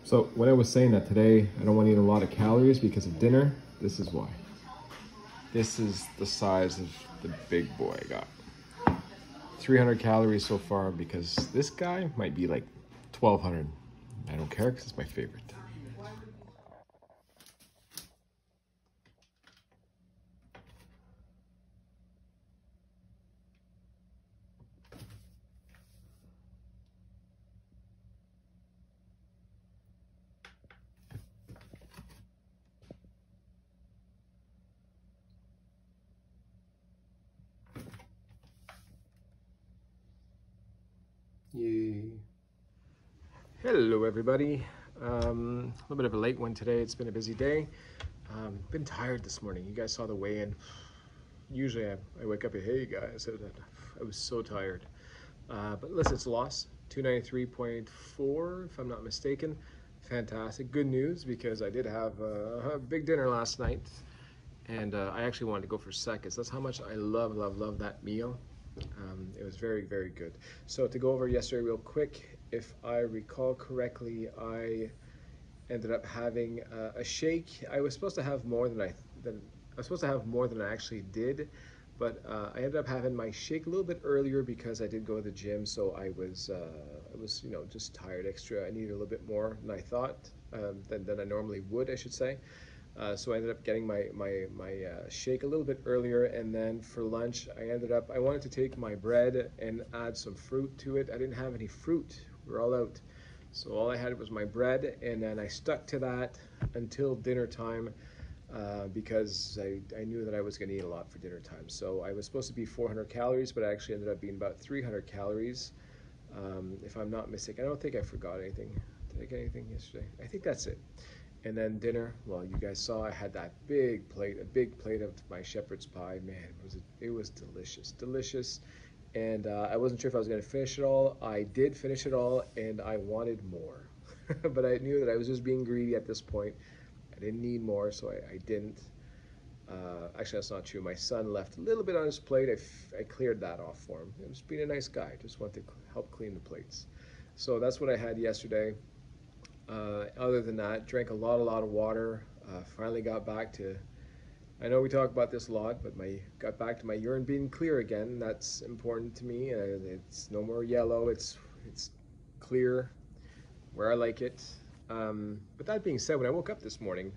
So when I was saying that today, I don't want to eat a lot of calories because of dinner, this is why. This is the size of the big boy I got. 300 calories so far because this guy might be like 1,200. I don't care because it's my favorite. Yay. Hello everybody. A little bit of a late one today. It's been a busy day. Been tired this morning. You guys saw the weigh-in. Usually I wake up and hey guys, I was so tired. But listen, it's a loss. 293.4 if I'm not mistaken. Fantastic. Good news because I did have a big dinner last night and I actually wanted to go for seconds. That's how much I love that meal. It was very, very good. So to go over yesterday real quick, if I recall correctly, I ended up having a shake. I was supposed to have more than I actually did, but I ended up having my shake a little bit earlier because I did go to the gym. So I was just tired extra. I needed a little bit more than I thought than I normally would, I should say. So I ended up getting my shake a little bit earlier, and then for lunch I wanted to take my bread and add some fruit to it. I didn't have any fruit. We're all out. So all I had was my bread, and then I stuck to that until dinner time because I knew that I was going to eat a lot for dinner time. So I was supposed to be 400 calories, but I actually ended up being about 300 calories. If I'm not mistaken, I don't think I forgot anything. Did I get anything yesterday? I think that's it. And then dinner, well, you guys saw I had that a big plate of my shepherd's pie. Man, it was delicious. And I wasn't sure if I was going to finish it all. I did finish it all, and I wanted more. But I knew that I was just being greedy at this point. I didn't need more, so I didn't. Actually, that's not true. My son left a little bit on his plate. I cleared that off for him. He was being a nice guy. Just wanted to help clean the plates. So that's what I had yesterday. Other than that, drank a lot of water. Finally got back to, I know we talk about this a lot, but got back to my urine being clear again. That's important to me. It's no more yellow. It's clear where I like it. But that being said, when I woke up this morning,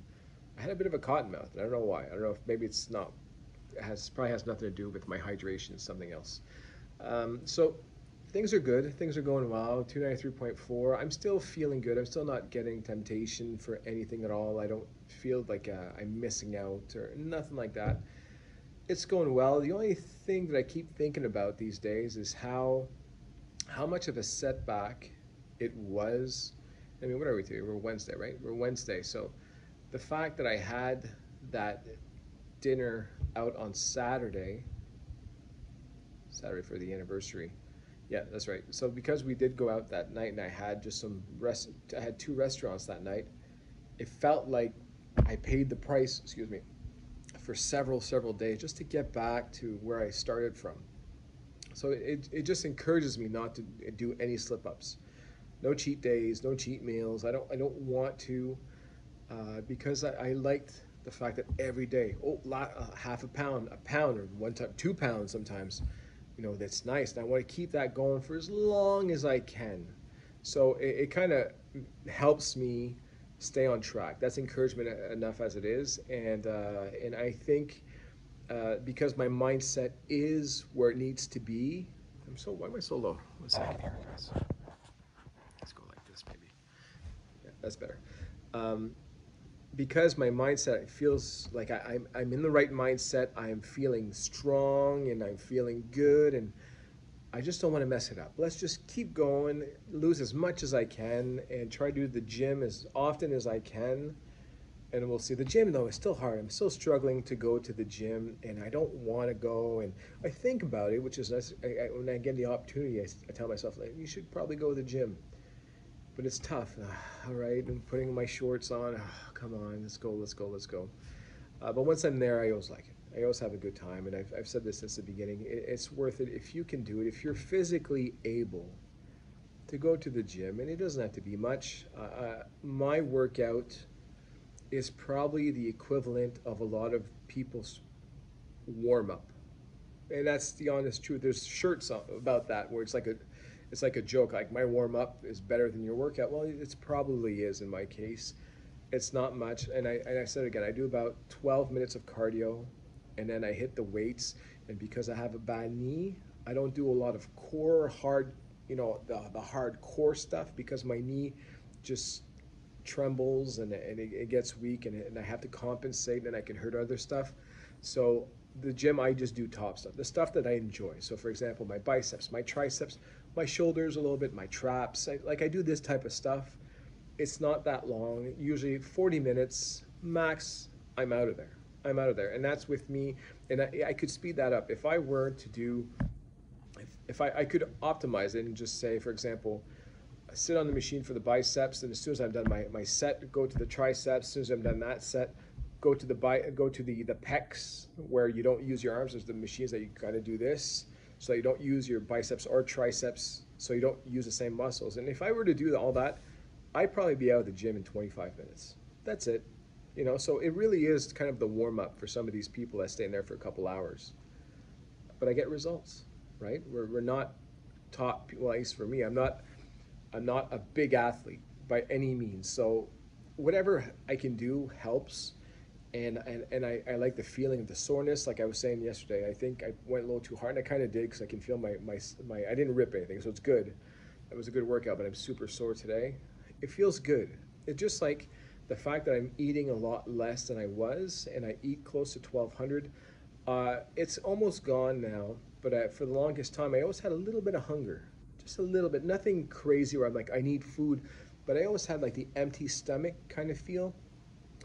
I had a bit of a cotton mouth. And I don't know why. I don't know if maybe it's not. Probably has nothing to do with my hydration. It's something else. So things are good. Things are going well. 293.4. I'm still feeling good. I'm still not getting temptation for anything at all. I don't feel like I'm missing out or nothing like that. It's going well. The only thing that I keep thinking about these days is how much of a setback it was. I mean, what are we today? We're Wednesday, right? We're Wednesday. So the fact that I had that dinner out on Saturday for the anniversary. Yeah, that's right. So because we did go out that night and I had just I had two restaurants that night, it felt like I paid the price, for several days just to get back to where I started from. So it just encourages me not to do any slip-ups. No cheat days, no cheat meals. I don't want to because I liked the fact that every day, half a pound, or one time 2 pounds sometimes, that's nice. And I want to keep that going for as long as I can. So it kind of helps me stay on track. That's encouragement enough as it is. And I think because my mindset is where it needs to be. Why am I so low? 1 second here, guys. Let's go like this, maybe. Yeah, that's better. Because my mindset feels like I'm in the right mindset, I'm feeling strong and I'm feeling good, and I just don't want to mess it up. Let's just keep going, lose as much as I can, and try to do the gym as often as I can. And we'll see. The gym, though, is still hard. I'm still struggling to go to the gym, and I don't want to go. And I think about it, which is nice. When I get the opportunity, I tell myself, like, you should probably go to the gym. But it's tough. All right, I'm putting my shorts on. Come on, let's go. But once I'm there, I always like it. I always have a good time, and I've said this since the beginning. It's worth it if you can do it. If you're physically able to go to the gym, and it doesn't have to be much. My workout is probably the equivalent of a lot of people's warm up, and that's the honest truth. There's shirts about that where it's like a joke. Like my warm up is better than your workout. Well, it probably is in my case. It's not much, and I said again, I do about 12 minutes of cardio, and then I hit the weights. And because I have a bad knee, I don't do a lot of core hard, the hard core stuff because my knee just trembles and it gets weak and I have to compensate and I can hurt other stuff. So the gym, I just do top stuff, the stuff that I enjoy. So for example, my biceps, my triceps, my shoulders a little bit, my traps. I do this type of stuff. It's not that long, usually 40 minutes max. I'm out of there. I'm out of there. And that's with me. And I could speed that up. If I were to do, if I could optimize it and just say, for example, I sit on the machine for the biceps, and as soon as I'm done my set, go to the triceps. As soon as I'm done that set, go to the pecs where you don't use your arms. There's the machines that you got to do this, so you don't use your biceps or triceps, so you don't use the same muscles. And if I were to do all that, I'd probably be out of the gym in 25 minutes. That's it. So it really is kind of the warm up for some of these people that stay in there for a couple hours. But I get results, right? We're not top, well, at least for me, I'm not a big athlete by any means. So whatever I can do helps. And I like the feeling of the soreness. Like I was saying yesterday, I think I went a little too hard, and I kind of did because I can feel my I didn't rip anything, so it's good. It was a good workout, but I'm super sore today. It feels good. It's just like the fact that I'm eating a lot less than I was, and I eat close to 1,200. It's almost gone now, but for the longest time, I always had a little bit of hunger, just a little bit. Nothing crazy where I'm like, I need food, but I always had like the empty stomach kind of feel.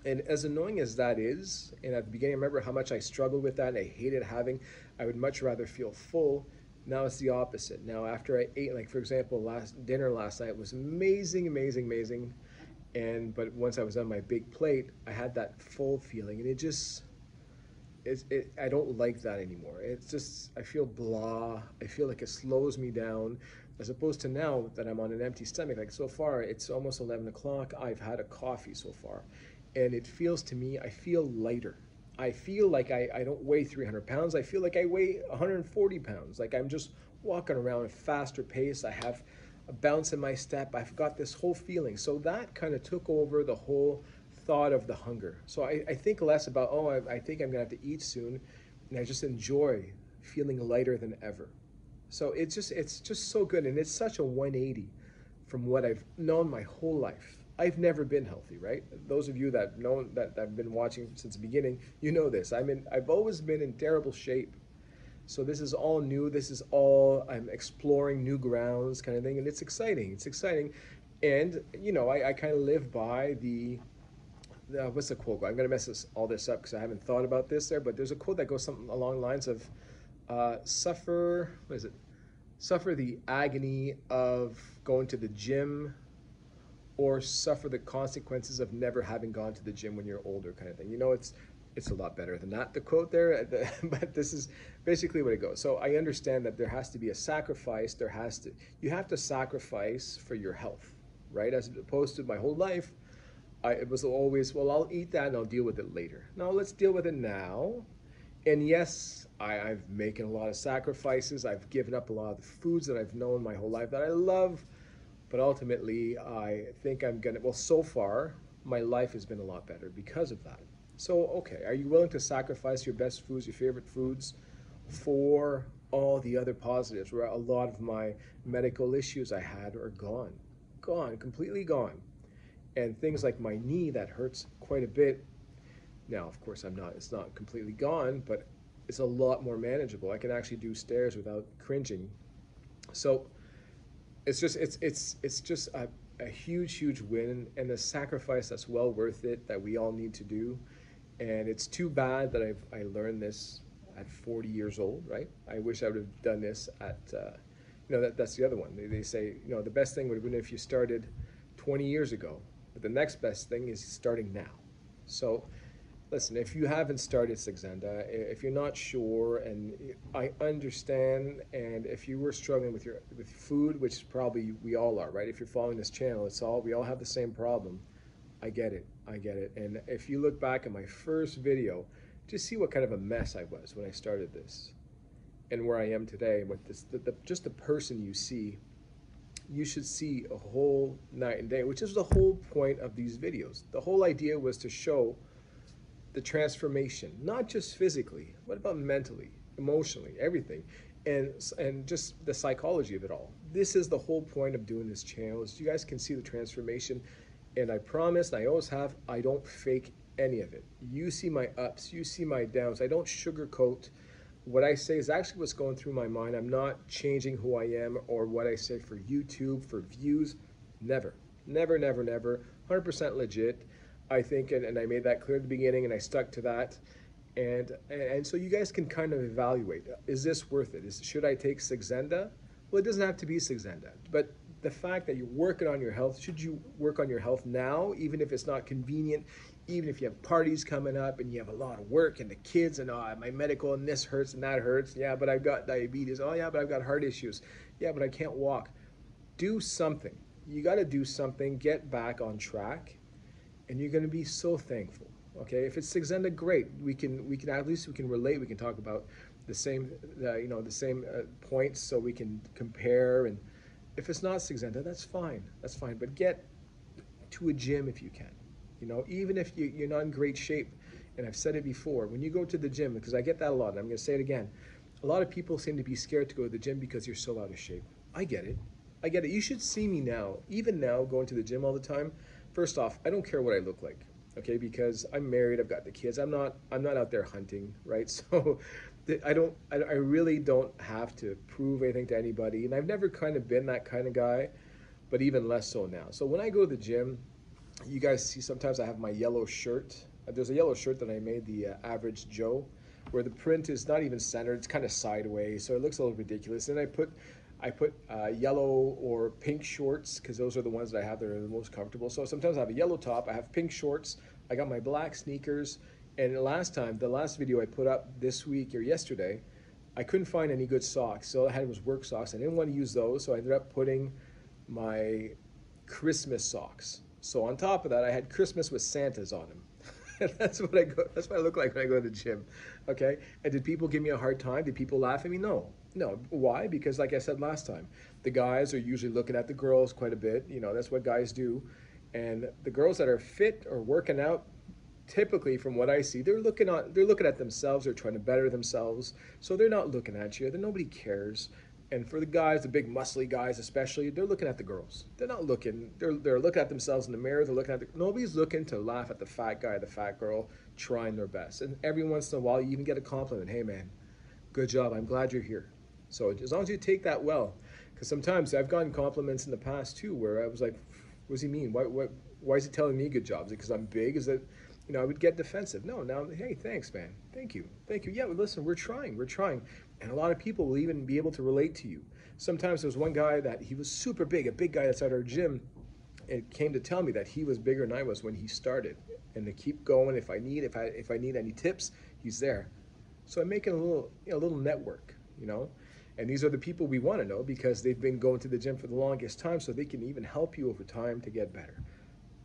And as annoying as that is, and at the beginning, I remember how much I struggled with that and I hated having, I would much rather feel full. Now it's the opposite. Now after I ate, like for example, dinner last night was amazing, amazing, amazing. But once I was on my big plate, I had that full feeling, and I don't like that anymore. It's just, I feel blah. I feel like it slows me down, as opposed to now that I'm on an empty stomach. Like so far, it's almost 11 o'clock. I've had a coffee so far, and it feels to me, I feel lighter. I feel like I don't weigh 300 pounds. I feel like I weigh 140 pounds. Like I'm just walking around at a faster pace. I have a bounce in my step. I've got this whole feeling. So that kind of took over the whole thought of the hunger. So I think less about, I think I'm going to have to eat soon. And I just enjoy feeling lighter than ever. So it's just so good. And it's such a 180 from what I've known my whole life. I've never been healthy, right? Those of you that know that I've been watching since the beginning, you know this. I've always been in terrible shape. So this is all new. This is all, I'm exploring new grounds kind of thing. And it's exciting. It's exciting. And, I kind of live by what's the quote? I'm going to mess all this up because I haven't thought about this there. But there's a quote that goes something along the lines of what is it? Suffer the agony of going to the gym, or suffer the consequences of never having gone to the gym when you're older, kind of thing. It's a lot better than that, the quote there, but this is basically what it goes. So I understand that there has to be a sacrifice. You have to sacrifice for your health, right? As opposed to my whole life, it was always, well, I'll eat that and I'll deal with it later. No, let's deal with it now. And yes, I've making a lot of sacrifices. I've given up a lot of the foods that I've known my whole life that I love. But ultimately, I think so far, my life has been a lot better because of that. So, okay, are you willing to sacrifice your best foods, your favorite foods, for all the other positives, where a lot of my medical issues I had are gone, completely gone. And things like my knee that hurts quite a bit. Now, of course, it's not completely gone, but it's a lot more manageable. I can actually do stairs without cringing. So, it's just a huge win, and a sacrifice that's well worth it, that we all need to do. And it's too bad that I learned this at 40 years old, right? I wish I would have done this at that's the other one. They say, the best thing would have been if you started 20 years ago, but the next best thing is starting now. So Listen, if you haven't started Saxenda, if you're not sure, and I understand, and if you were struggling with your with food, which probably we all are, right? If you're following this channel, it's all we all have the same problem. I get it, I get it. And if you look back at my first video, just see what kind of a mess I was when I started this, and where I am today. With this, just the person you see, you should see a whole night and day, which is the whole point of these videos. The whole idea was to show the transformation, not just physically, what about mentally, emotionally, everything, and just the psychology of it all. This is the whole point of doing this channel, is you guys can see the transformation, and I promise, and I always have, I don't fake any of it. You see my ups, you see my downs. I don't sugarcoat. What I say is actually what's going through my mind. I'm not changing who I am or what I say for YouTube, for views. Never, never, never, never. 100% legit. I think, and I made that clear at the beginning, and I stuck to that. And so you guys can kind of evaluate, is this worth it? Should I take Saxenda? Well, it doesn't have to be Saxenda, but the fact that you're working on your health, should you work on your health now, even if it's not convenient, even if you have parties coming up and you have a lot of work and the kids and my medical and this hurts and that hurts. Yeah, but I've got diabetes. Oh yeah, but I've got heart issues. Yeah, but I can't walk. Do something. You got to do something. Get back on track, and you're going to be so thankful. Okay, if it's Saxenda, great. We can at least we can relate. We can talk about the same the same points, so we can compare. And if it's not Saxenda, that's fine. That's fine. But get to a gym if you can. Even if you're not in great shape. And I've said it before, when you go to the gym, because I get that a lot, and I'm going to say it again, a lot of people seem to be scared to go to the gym because you're so out of shape. I get it. I get it. You should see me now, even now, going to the gym all the time. First off, I don't care what I look like, okay? Because I'm married, I've got the kids. I'm not out there hunting, right? So I really don't have to prove anything to anybody, and I've never kind of been that kind of guy, but even less so now. So when I go to the gym, you guys see sometimes I have my yellow shirt. There's a yellow shirt that I made, the Average Joe, where the print is not even centered. It's kind of sideways, so it looks a little ridiculous. And I put yellow or pink shorts, because those are the ones that I have that are the most comfortable. So sometimes I have a yellow top, I have pink shorts, I got my black sneakers, and the last video I put up this week or yesterday, I couldn't find any good socks. So all I had was work socks. I didn't want to use those, so I ended up putting my Christmas socks. So on top of that, I had Christmas with Santas on them. That's what I look like when I go to the gym. Okay? And did people give me a hard time? Did people laugh at me? No. No. Why? Because like I said last time, the guys are usually looking at the girls quite a bit. That's what guys do. And the girls that are fit or working out, typically from what I see, they're looking at themselves, they're trying to better themselves. So they're not looking at you. Nobody cares. And for the guys, the big muscly guys especially, they're looking at the girls. They're not looking, they're looking at themselves in the mirror, they're looking at nobody's looking to laugh at the fat guy, the fat girl, trying their best. And every once in a while you even get a compliment, hey man, good job, I'm glad you're here. So as long as you take that well, because sometimes I've gotten compliments in the past too, where I was like, what does he mean? Why is he telling me good jobs? Is it because I'm big? Is it, I would get defensive. No, now, hey, thanks, man. Thank you. Yeah, well, listen, we're trying. And a lot of people will even be able to relate to you. Sometimes there was one guy that he was super big, a big guy that's at our gym, and came to tell me that he was bigger than I was when he started. And to keep going, if I need any tips, he's there. So I'm making a little network, And these are the people we want to know because they've been going to the gym for the longest time, so they can even help you over time to get better.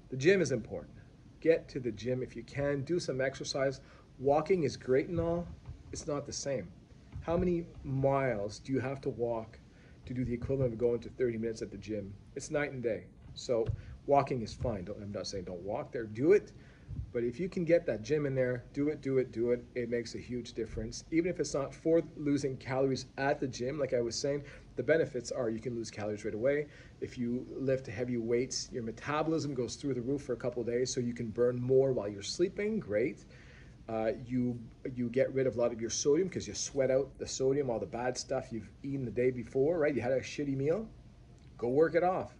The gym is important. Get to the gym if you can. Do some exercise. Walking is great and all. It's not the same. How many miles do you have to walk to do the equivalent of going to 30 minutes at the gym? It's night and day. So walking is fine. I'm not saying don't walk there. Do it. But if you can get that gym in there, do it. It makes a huge difference. Even if it's not for losing calories at the gym, like I was saying, the benefits are you can lose calories right away. If you lift heavy weights, your metabolism goes through the roof for a couple of days, so you can burn more while you're sleeping. Great. You get rid of a lot of your sodium because you sweat out the sodium, all the bad stuff you've eaten the day before, right? You had a shitty meal. Go work it off.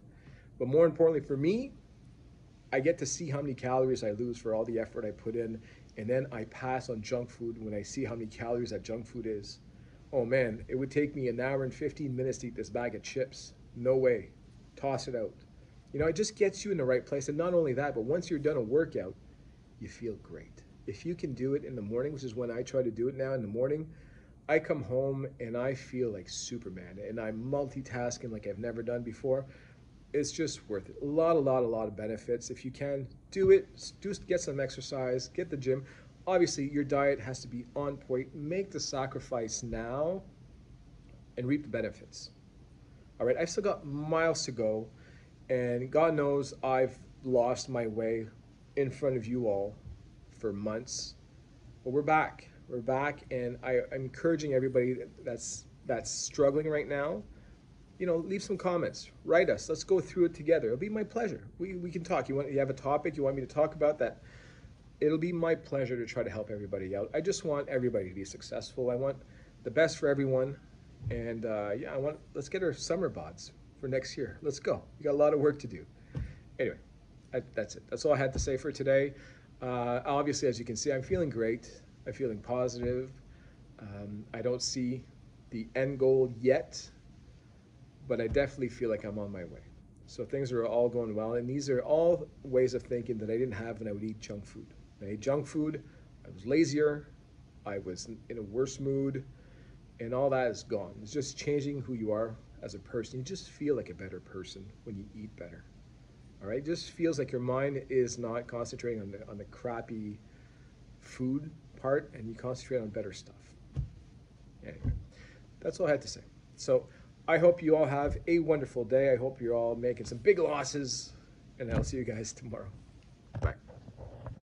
But more importantly for me, I get to see how many calories I lose for all the effort I put in, and then I pass on junk food when I see how many calories that junk food is. Oh man, it would take me an hour and 15 minutes to eat this bag of chips. No way. Toss it out. It just gets you in the right place. And not only that, but once you're done a workout, you feel great. If you can do it in the morning, which is when I try to do it now in the morning, I come home and I feel like Superman and I'm multitasking like I've never done before. It's just worth it. A lot of benefits. If you can do it, do get some exercise, get the gym. Obviously, your diet has to be on point. Make the sacrifice now and reap the benefits. All right, I've still got miles to go, and God knows I've lost my way in front of you all for months. But we're back. We're back, and I'm encouraging everybody that's struggling right now. Leave some comments. Write us. Let's go through it together. It'll be my pleasure. We can talk. You have a topic you want me to talk about that? It'll be my pleasure to try to help everybody out. I just want everybody to be successful. I want the best for everyone. And let's get our summer bods for next year. Let's go. We got a lot of work to do. Anyway, that's it. That's all I had to say for today. Obviously, as you can see, I'm feeling great. I'm feeling positive. I don't see the end goal yet, but I definitely feel like I'm on my way. So things are all going well. And these are all ways of thinking that I didn't have when I would eat junk food. When I ate junk food, I was lazier. I was in a worse mood. And all that is gone. It's just changing who you are as a person. You just feel like a better person when you eat better. All right? It just feels like your mind is not concentrating on the crappy food part, and you concentrate on better stuff. Anyway, that's all I had to say. So I hope you all have a wonderful day. I hope you're all making some big losses, and I'll see you guys tomorrow.